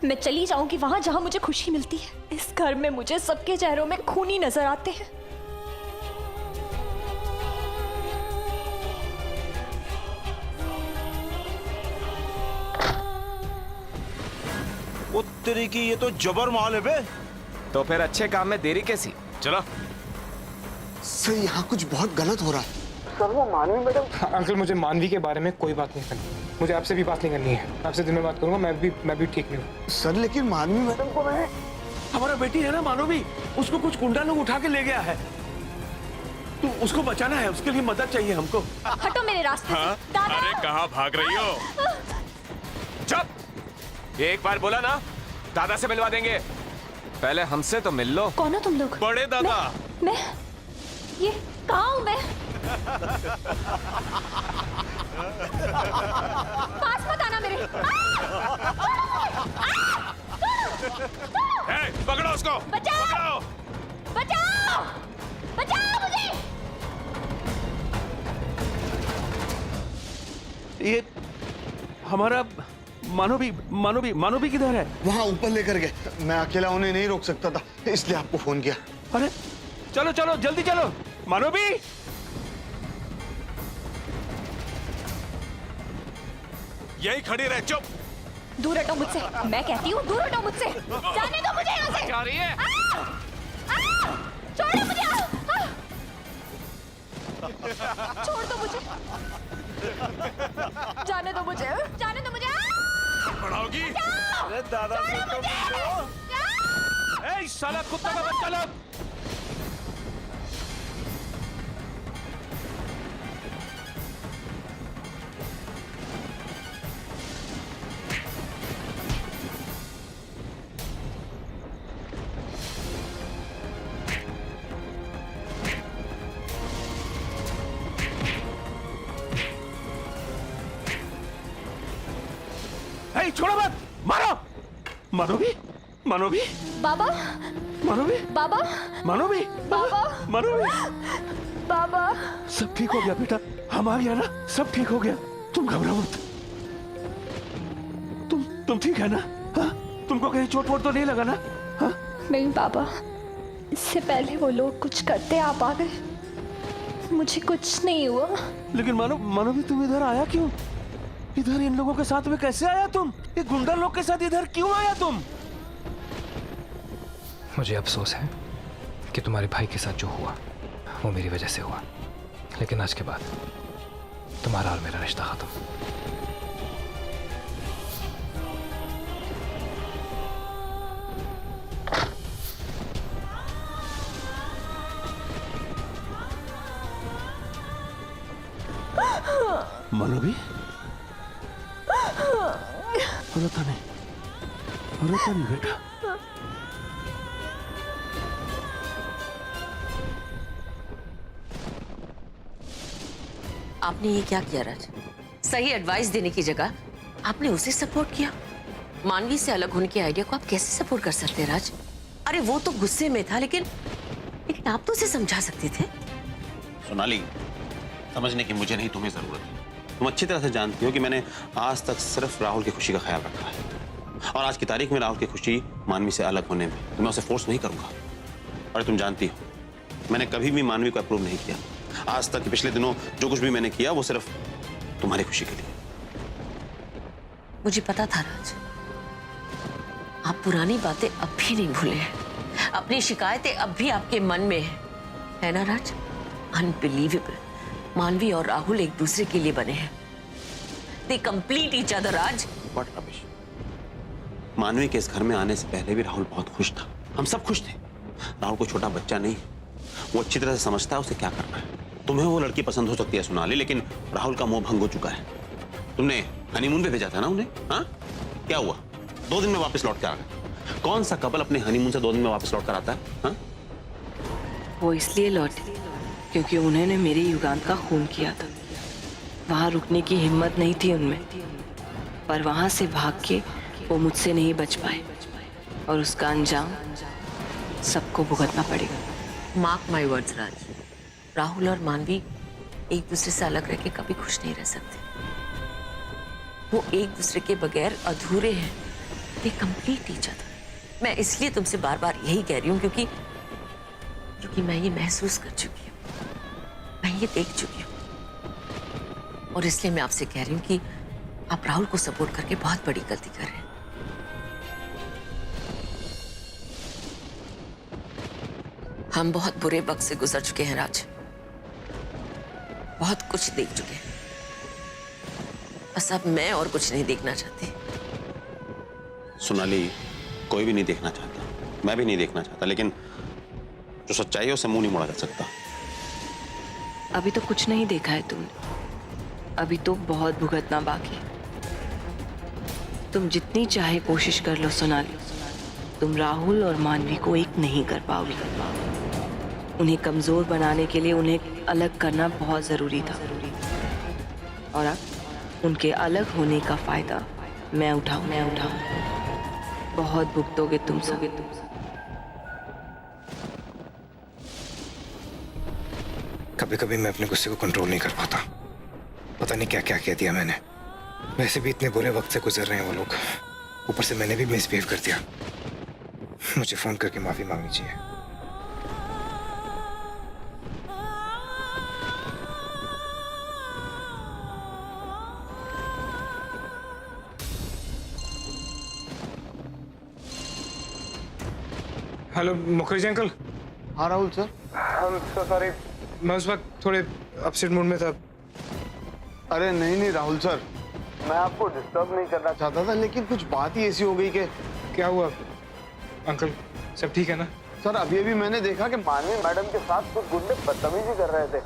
मैं चली जाऊंगी वहां जहां मुझे खुशी मिलती है। इस घर में मुझे सबके चेहरों में खून ही नजर आते हैं। वो तेरी की, ये तो जबर माल है बे। तो फिर अच्छे काम में देरी कैसी? चलो। सर यहाँ कुछ बहुत गलत हो रहा है। सर वो मानवी मैडम। अंकल मुझे मानवी के बारे में कोई बात नहीं करनी, मुझे आपसे भी बात नहीं करनी है। आपसे दिन में बात करूंगा, मैं भी ठीक नहीं हूँ। सर लेकिन मानवी मैडम को मैंने, हमारा बेटी है ना मानवी, उसको कुछ गुंडा लोग उठा के ले गया है। तू उसको बचाना है, उसके लिए मदद चाहिए हमको। हटो मेरे रास्ते से। दादा! अरे कहाँ भाग रही हो? चुप! ये एक बार बोला ना, दादा से मिलवा देंगे। पहले हमसे तो मिल लो। कौन हो तुम लोग? बड़े दादा। मैं ये कहाँ हूँ मैं? पास मत आना मेरे। पकड़ो उसको। बचाओ! बचाओ! बचाओ मुझे! ये हमारा मानवी किधर है? वहाँ ऊपर लेकर गए। मैं अकेला उन्हें नहीं रोक सकता था, इसलिए आपको फोन किया। अरे चलो चलो जल्दी चलो। मानवी, यही खड़ी रहे। चुप! दूर हटो मुझसे। मैं कहती हूँ दूर हटो मुझसे। जाने दो मुझे यहाँ से। जा रही है? छोड़ो मुझे। छोड़ दो मुझे। जाने दो मुझे। जाने दो मुझे। बढ़ाओगी? अरे दादा से तो पूछो। ए साला कुत्ता का बच्चा लोग! छोड़ो मत, मारो! मानवी, मानवी, बाबा, मानवी, बाबा, मानवी, बाबा, मानवी। बाबा। सब ठीक हो गया बेटा, हम आ गया ना, सब ठीक हो गया। तुम घबराओ मत। तुम ठीक है ना? हाँ? तुमको कहीं चोट वोट तो नहीं लगा ना? हाँ? नहीं बाबा, इससे पहले वो लोग कुछ करते आप आ गए। मुझे कुछ नहीं हुआ। लेकिन मानवी तुम इधर आया क्यों? इधर इन लोगों के साथ में कैसे आया तुम? ये गुंडा लोग के साथ इधर क्यों आया तुम? मुझे अफसोस है कि तुम्हारे भाई के साथ जो हुआ वो मेरी वजह से हुआ, लेकिन आज के बाद तुम्हारा और मेरा रिश्ता खत्म। मानवी, रोता नहीं बेटा। आपने ये क्या किया राज? सही एडवाइस देने की जगह आपने उसे सपोर्ट किया। मानवी से अलग होने के आइडिया को आप कैसे सपोर्ट कर सकते हैं राज? अरे वो तो गुस्से में था, लेकिन आप तो उसे समझा सकते थे। सोनाली, समझने की मुझे नहीं, तुम्हें जरूरत है। तुम अच्छी तरह से जानती हो कि मैंने आज तक सिर्फ राहुल की खुशी का ख्याल रखा है, और आज की तारीख में राहुल की खुशी मानवी से अलग होने में तो मैं उसे फोर्स नहीं करूंगा। और तुम जानती हो मैंने कभी भी मानवी को अप्रूव नहीं किया। आज तक पिछले दिनों जो कुछ भी मैंने किया वो सिर्फ तुम्हारी खुशी के लिए। मुझे पता था राज, आप पुरानी बातें अब भी नहीं भूले हैं। अपनी शिकायतें अब भी आपके मन में है ना राज? अनबिलीवेबल, मानवी और राहुल एक दूसरे के लिए बने हैं। They complete each other Raj. What rubbish. मानवी के इस घर में आने से पहले भी राहुल बहुत खुश था, हम सब खुश थे। राहुल कोई छोटा बच्चा नहीं, वो अच्छी तरह से समझता है उसे क्या करना है। तुम्हें वो लड़की पसंद हो सकती है सोनाली, लेकिन राहुल का मोह भंग हो चुका है। तुमने हनीमून पे भेजा था ना उन्हें? हाँ, क्या हुआ? 2 दिन में वापस लौट कर आ गए। कौन सा कपल अपने हनीमून से 2 दिन में वापस लौट कर आता है? हाँ? वो इसलिए लौटे क्योंकि उन्होंने मेरे युगांत का खून किया था। वहां रुकने की हिम्मत नहीं थी उनमें, पर वहां से भाग के वो मुझसे नहीं बच पाए, और उसका अंजाम सबको भुगतना पड़ेगा। मार्क माय वर्ड्स राज, राहुल और मानवी एक दूसरे से अलग रह के कभी खुश नहीं रह सकते। वो एक दूसरे के बगैर अधूरे हैं। They complete each other. मैं इसलिए तुमसे बार बार यही कह रही हूँ क्योंकि मैं ये महसूस कर चुकी हूँ, मैं ये देख चुकी हूँ, और इसलिए मैं आपसे कह रही हूँ कि आप राहुल को सपोर्ट करके बहुत बड़ी गलती कर रहे हैं। हम बहुत बुरे वक्त से गुजर चुके हैं राज, बहुत कुछ देख चुके हैं। बस अब मैं और कुछ नहीं देखना चाहती। सोनाली, कोई भी नहीं देखना चाहता, मैं भी नहीं देखना चाहता, लेकिन जो सच्चाई है उससे मुंह नहीं मोड़ा जा सकता। अभी तो कुछ नहीं देखा है तुमने, अभी तो बहुत भुगतना बाकी है। तुम जितनी चाहे कोशिश कर लो सोनाली, तुम राहुल और मानवी को एक नहीं कर पाओगी। उन्हें कमजोर बनाने के लिए उन्हें अलग करना बहुत जरूरी था, और अब उनके अलग होने का फायदा मैं उठाऊं। बहुत भुगतोगे तुम सब। कभी कभी मैं अपने गुस्से को कंट्रोल नहीं कर पाता। पता नहीं क्या क्या कह दिया मैंने। वैसे भी इतने बुरे वक्त से गुजर रहे हैं वो लोग, ऊपर से मैंने भी मिसबिहेव कर दिया। मुझे फोन करके माफी मांगनी चाहिए। Hello Mukherjee uncle. हाँ राहुल सर। हम सो सॉरी, मैं उस वक्त थोड़े अपसेट मूड में था। अरे नहीं राहुल सर, मैं आपको डिस्टर्ब नहीं करना चाहता था, लेकिन कुछ बात ही ऐसी हो गई कि। क्या हुआ अंकल, सब ठीक है ना? सर अभी मैंने देखा कि मानवी मैडम के साथ कुछ गुंडे बदतमीजी कर रहे थे,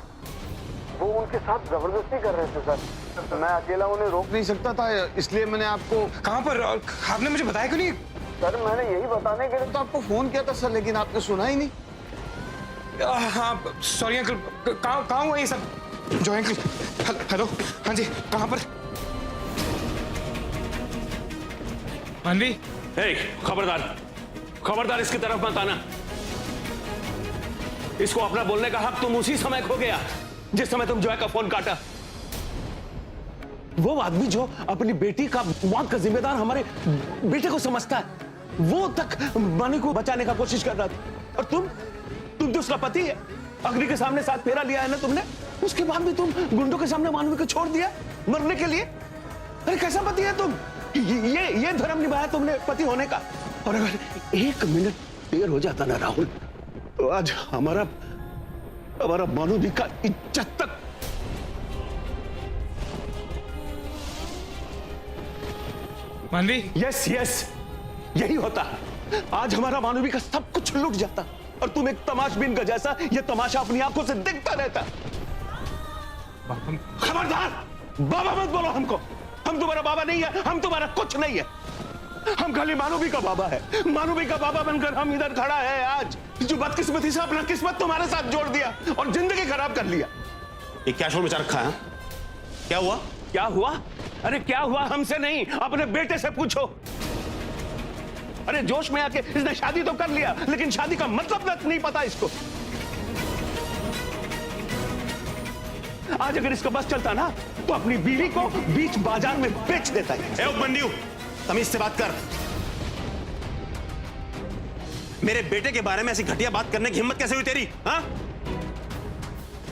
वो उनके साथ जबरदस्ती कर रहे थे सर। मैं अकेला उन्हें रोक नहीं सकता था, इसलिए मैंने आपको। कहाँ पर? और आपने मुझे बताया क्यों नहीं? सर मैंने यही बताने के लिए तो आपको फोन किया था सर, लेकिन आपने सुना ही नहीं। हाँ सॉरी अंकल, कहाँ हुआ ये सब? जो अंकल, हेलो, हाँ जी, कहाँ पर? मानवी, हे, खबरदार इसकी तरफ मत आना। इसको अपना बोलने का हक तुम उसी समय खो गया जिस समय तुम जॉय का फोन काटा। वो आदमी जो अपनी बेटी का मौत का जिम्मेदार हमारे बेटे को समझता है, वो तक मानवी को बचाने का कोशिश कर रहा था, और तुम तो उसका पति है। अग्नि के सामने साथ फेरा लिया है ना तुमने, उसके बाद भी तुम गुंडों के सामने मानवी को छोड़ दिया मरने के लिए। अरे कैसा पति है तुम? ये धर्म निभाया तुमने पति होने का। और अगर एक मिनट देर हो जाता ना राहुल, तो आज हमारा मानवी का इज्जत तक। मानवी, यस यही होता। आज हमारा मानवी का सब कुछ लुट जाता, और तुम एक तमाशबीन का जैसा ये तमाशा अपनी आंखों से देखता रहता। खबरदार, बाबा मत बोलो हमको। हम तुम्हारा बाबा नहीं है, हम तुम्हारा कुछ नहीं है। हम खाली मानवी का बाबा है। मानवी का बाबा बनकर हम इधर खड़ा है आज, जो बदकिस्मती से अपना किस्मत तुम्हारे साथ जोड़ दिया और जिंदगी खराब कर लिया। ये क्या शोर मचा रखा है? क्या हुआ? अरे क्या हुआ हमसे नहीं, अपने बेटे से पूछो। अरे जोश में आके इसने शादी तो कर लिया, लेकिन शादी का मतलब तक नहीं पता इसको। आज अगर इसका बस चलता ना, तो अपनी बीवी को बीच बाजार में बेच देता है। उपमन्यु, तमीज से बात कर। मेरे बेटे के बारे में ऐसी घटिया बात करने की हिम्मत कैसे हुई तेरी? हाँ?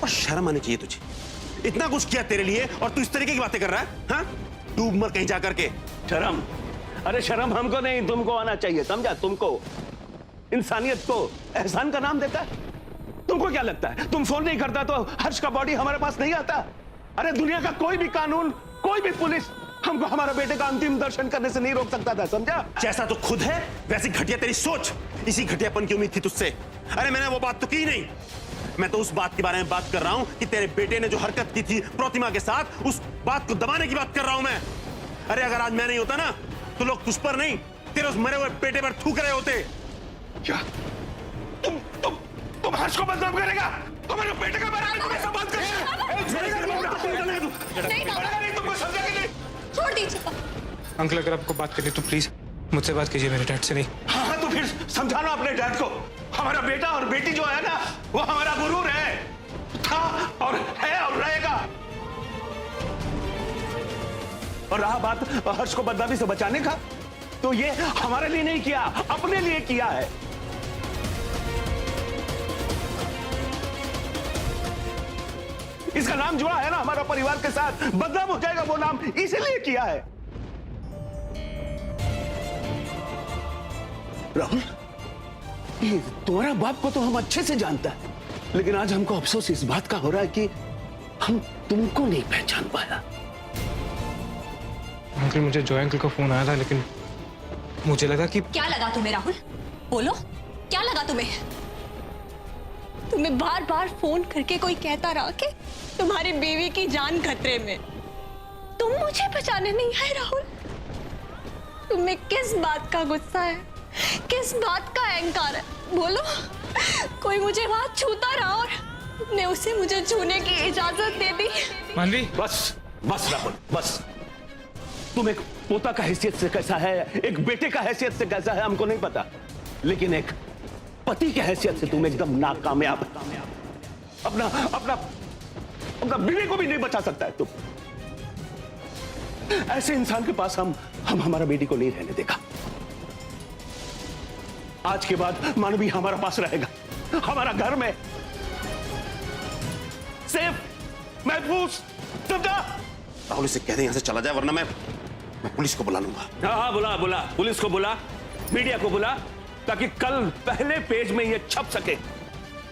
और शर्म आनी चाहिए तुझे। इतना कुछ किया तेरे लिए और तू इस तरीके की बातें कर रहा है? हाँ? डूब मर कहीं जाकर के। शर्म? अरे शर्म हमको नहीं, तुमको आना चाहिए, समझा? तुमको इंसानियत को एहसान का नाम देता है। तुमको क्या लगता है तुम फोन नहीं करता तो हर्ष का बॉडी हमारे पास नहीं आता? अरे दुनिया का कोई भी कानून, कोई भी पुलिस हमको हमारे बेटे का अंतिम दर्शन करने से नहीं रोक सकता था, समझा? जैसा तो खुद है वैसी घटिया तेरी सोच। इसी घटियापन की उम्मीद थी तुझसे। अरे मैंने वो बात तो की नहीं, मैं तो उस बात के बारे में बात कर रहा हूं कि तेरे बेटे ने जो हरकत की थी प्रतिमा के साथ, उस बात को दबाने की बात कर रहा हूं मैं। अरे अगर आज मैं नहीं होता ना, तो लोग तुझ पर नहीं, तेरे उस मरे हुए बेटे पर थूक रहे होते। क्या तुम हर्ष को बदनाम करेगा? हमारे बेटे का बराबर कैसे बात करेगा? तुमको समझा कि नहीं? छोड़ दीजिए। अंकल अगर आपको बात करनी तो प्लीज मुझसे बात कीजिए, मेरे डैड से नहीं। हाँ तो फिर समझाना अपने डैड को। हमारा बेटा और बेटी जो है ना, वो हमारा गुरूर है, था और है और रहेगा। और रहा बात हर्ष को बदनामी से बचाने का, तो ये हमारे लिए नहीं किया, अपने लिए किया है। इसका नाम जुड़ा है ना हमारा परिवार के साथ, बदनाम हो जाएगा वो नाम, इसीलिए किया है। राहुल, ये तुम्हारा बाप को तो हम अच्छे से जानता है, लेकिन आज हमको अफसोस इस बात का हो रहा है कि हम तुमको नहीं पहचान पाया। अंकल, मुझे जॉय अंकल का फोन आया था, लेकिन मुझे लगा कि क्या लगा तुम्हें राहुल? बोलो, क्या लगा तुम्हें? तुम्हें बार बार फोन करके कोई कहता रहा कि तुम्हारी बीवी की जान खतरे में। तुम मुझे पहचाने नहीं आए राहुल। तुम्हें किस बात का गुस्सा है, किस बात का अहंकार है? बोलो। कोई मुझे वहां छूता रहा और तुमने उसे मुझे छूने की इजाजत दे दी। मानवी, बस बस राहुल, बस। तुम एक पोता का हैसियत से कैसा है, एक बेटे का हैसियत से कैसा है हमको नहीं पता, लेकिन एक पति की हैसियत से तुम एकदम नाकामयाब। अपना अपना अपना बीवी को भी नहीं बचा सकता है तुम। ऐसे इंसान के पास हम हमारा बेटी को नहीं रहने देगा। आज के बाद मानवी हमारा पास रहेगा, हमारा घर में सेफ, महफूज। समझा? राहुल इसे कह दे यहां से चला जाए, वरना मैं पुलिस को बुला लूंगा। हाँ, बुला पुलिस को बुला, मीडिया को बुला, ताकि कल पहले पेज में यह छप सके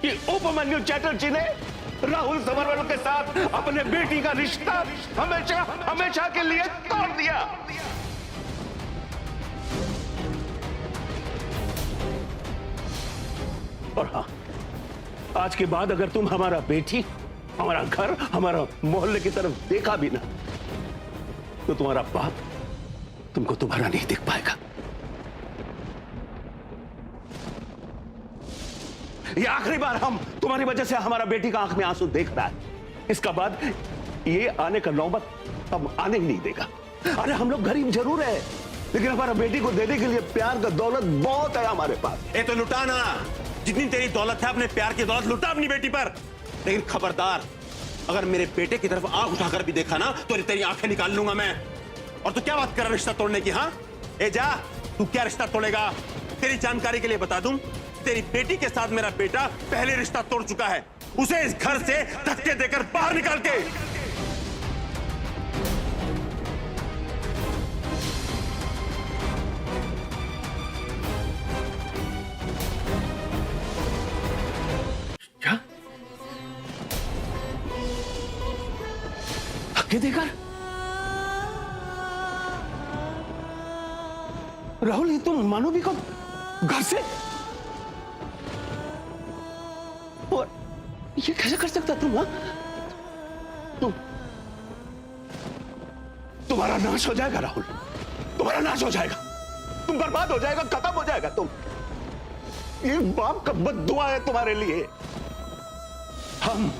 कि उपमन्यु चैटर्जी ने राहुल समरवल के साथ अपने बेटी का रिश्ता हमेशा हमेशा के लिए तोड़ दिया। और हाँ, आज के बाद अगर तुम हमारा बेटी, हमारा घर, हमारा मोहल्ले की तरफ देखा भी ना, तो तुम्हारा बाप तुमको दोबारा नहीं देख पाएगा। ये आखिरी बार हम तुम्हारी वजह से हमारा बेटी का आंख में आंसू देख रहा है। इसका बाद ये आने का नौबत हम आने ही नहीं देगा। अरे हम लोग गरीब जरूर है, लेकिन हमारा बेटी को देने के लिए प्यार का दौलत बहुत है हमारे पास। ए तो लुटा ना, जितनी तेरी दौलत है अपने प्यार की दौलत लुटा अपनी बेटी पर। लेकिन खबरदार, अगर मेरे बेटे की तरफ आंख उठाकर भी देखा ना तो तेरी आंखें निकाल लूंगा मैं। और तू क्या बात कर रहा रिश्ता तोड़ने की? हाँ, ए जा, तू क्या रिश्ता तोड़ेगा? तेरी जानकारी के लिए बता दूं, तेरी बेटी के साथ मेरा बेटा पहले रिश्ता तोड़ चुका है। उसे इस घर से धक्के देकर बाहर निकाल के। क्या? धक्के देकर? राहुल, ये तुम मानवी को घर से? और ये कैसे कर सकता तुम? तुम्हारा नाश हो जाएगा राहुल, तुम्हारा नाश हो जाएगा, तुम बर्बाद हो जाएगा, खत्म हो जाएगा तुम। ये बाप का बद्दुआ है तुम्हारे लिए। हम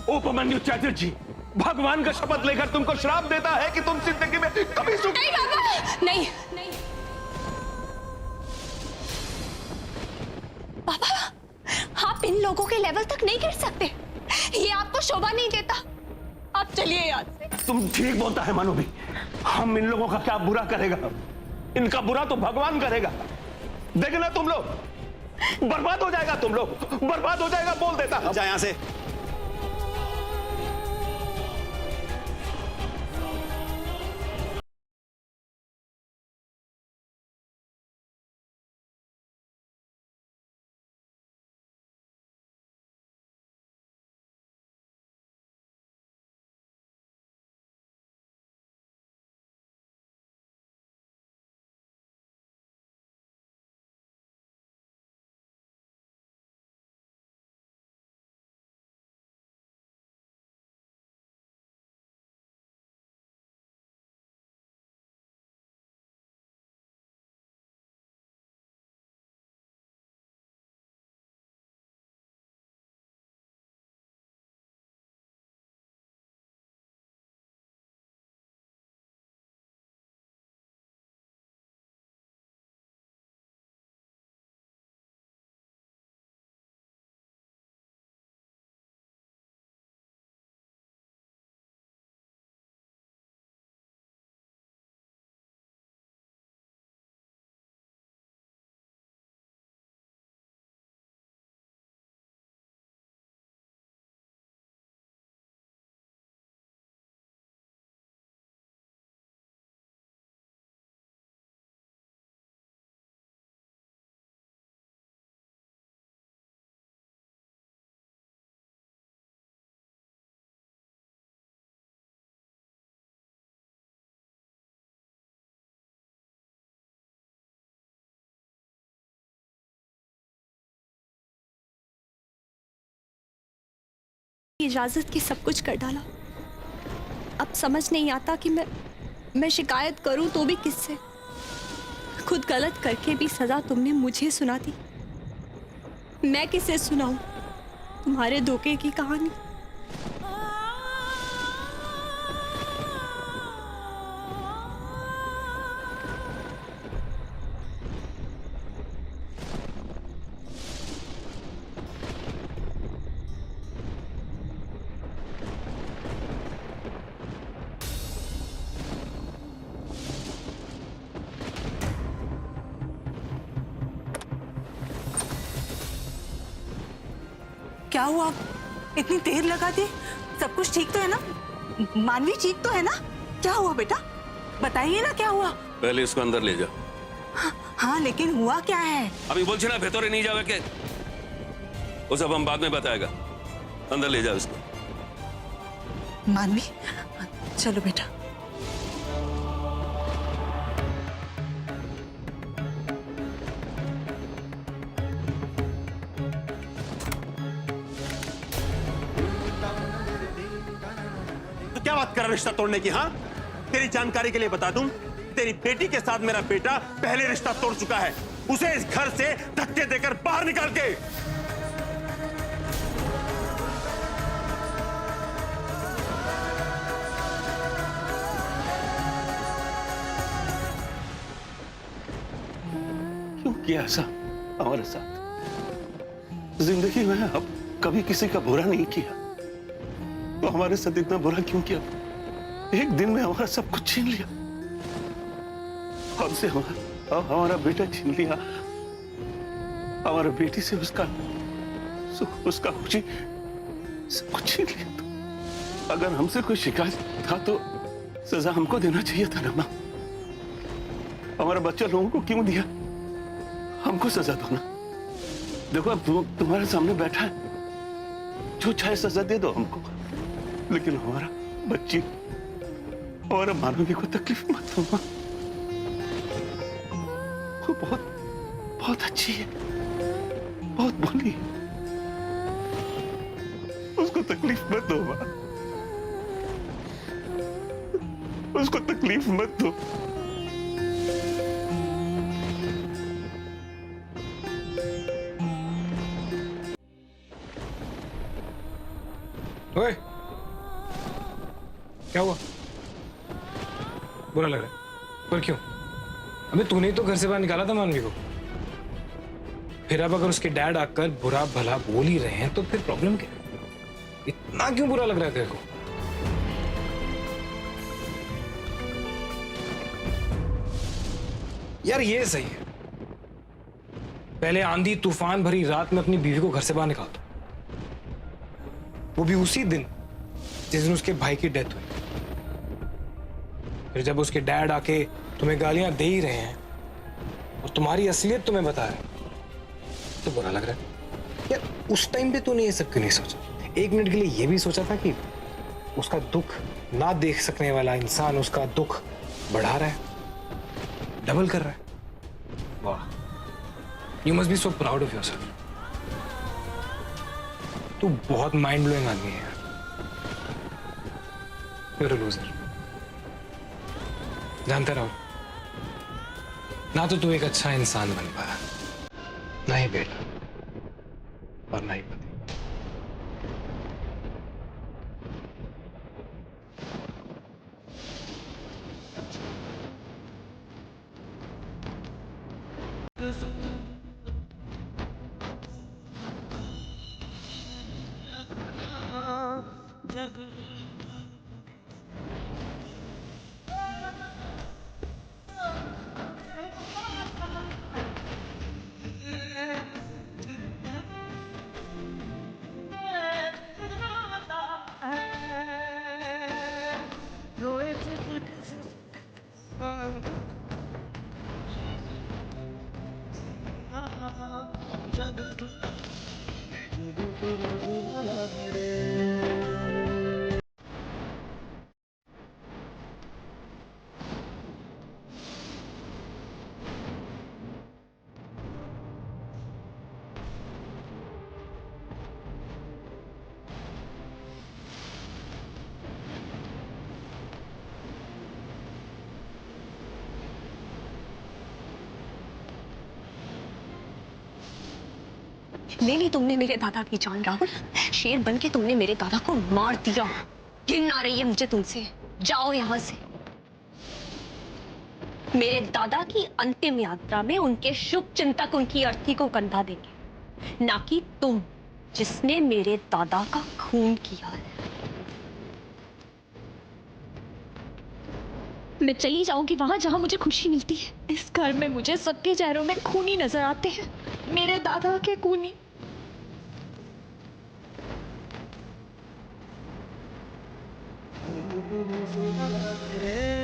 उपमन्यु चैटर्जी भगवान का शपथ लेकर तुमको श्राप देता है कि तुम जिंदगी में कभी सुख नहीं बाबा, नहीं बाबा, आप इन लोगों के लेवल तक नहीं गिर सकते। ये आपको शोभा नहीं देता। आप चलिए यहाँ से। तुम ठीक बोलता है मानवी, हम इन लोगों का क्या बुरा करेगा? इनका बुरा तो भगवान करेगा। देखना तुम लोग, बर्बाद हो जाएगा, तुम लोग बर्बाद हो जाएगा, बोल देता। जा यहाँ से। इजाजत की सब कुछ कर डाला। अब समझ नहीं आता कि मैं शिकायत करूं तो भी किससे। खुद गलत करके भी सजा तुमने मुझे सुना दी। मैं किसे सुनाऊं तुम्हारे धोखे की कहानी। क्या हुआ? इतनी देर लगा दी? सब कुछ ठीक तो है ना? मानवी ठीक तो है ना? क्या हुआ बेटा? बताइए ना क्या हुआ? पहले इसको अंदर ले जा। हाँ लेकिन हुआ क्या है? अभी बोल ना भीतर नहीं जावे के वो सब हम बाद में बताएगा। अंदर ले जाओ इसको। मानवी चलो बेटा। क्या बात कर रहा रिश्ता तोड़ने की? हाँ, तेरी जानकारी के लिए बता दूं, तेरी बेटी के साथ मेरा बेटा पहले रिश्ता तोड़ चुका है। उसे इस घर से धक्के देकर बाहर निकाल के। क्यों किया ऐसा हमारे साथ? जिंदगी में अब कभी किसी का बुरा नहीं किया, तो हमारे साथ इतना बुरा क्यों किया? एक दिन में हमारा सब कुछ छीन लिया। हमसे हमारा बेटा छीन लिया, हमारा बेटी से उसका खुशी सब कुछ छीन लिया। तो अगर हमसे कोई शिकायत था तो सजा हमको देना चाहिए था ना मां। हमारा बच्चा लोगों को क्यों दिया? हमको सजा दो ना। देखो अब तुम्हारे सामने बैठा है, जो चाहे सजा दे दो हमको, लेकिन हमारा बच्ची और मानवी को तकलीफ मत दो मां। वो बहुत अच्छी है, बहुत भोली है, उसको तकलीफ मत दो मां, उसको तकलीफ मत दो। ओए, क्या हुआ? बुरा लग रहा है? पर क्यों? अबे तूने ही तो घर से बाहर निकाला था मानवी को। फिर अब अगर उसके डैड आकर बुरा भला बोल ही रहे हैं तो फिर प्रॉब्लम क्या है? इतना क्यों बुरा लग रहा है तेरे को? यार ये सही है, पहले आंधी तूफान भरी रात में अपनी बीवी को घर से बाहर निकाल दो, वो भी उसी दिन जिस दिन उसके भाई की डेथ हुई। फिर जब उसके डैड आके तुम्हें गालियां दे ही रहे हैं और तुम्हारी असलियत तुम्हें बता रहे हैं तो बुरा लग रहा है। यार उस टाइम पे तूने ये सब क्यों नहीं सोचा? एक मिनट के लिए ये भी सोचा था कि उसका दुख ना देख सकने वाला इंसान उसका दुख बढ़ा रहा है, डबल कर रहा है। वाह, you must be so proud of yourself. तू बहुत माइंड ब्लोइंग आदमी है। You're a loser। जानते रहो ना, तो तू एक अच्छा इंसान बन पाया, ना ही बेटा और ना ही पति। ले ली तुमने मेरे दादा की जान राहुल। शेर बन के तुमने मेरे दादा को मार दिया। घिन आ रही है मुझे तुमसे। जाओ यहां से। मेरे दादा की अंतिम यात्रा में उनके शुभ चिंतक उनकी अर्थी को कंधा देंगे, ना कि तुम जिसने मेरे दादा का खून किया है। मैं चली जाऊंगी वहां जहां मुझे खुशी मिलती है। इस घर में मुझे सबके चेहरों में खूनी नजर आते हैं, मेरे दादा के खूनी। रे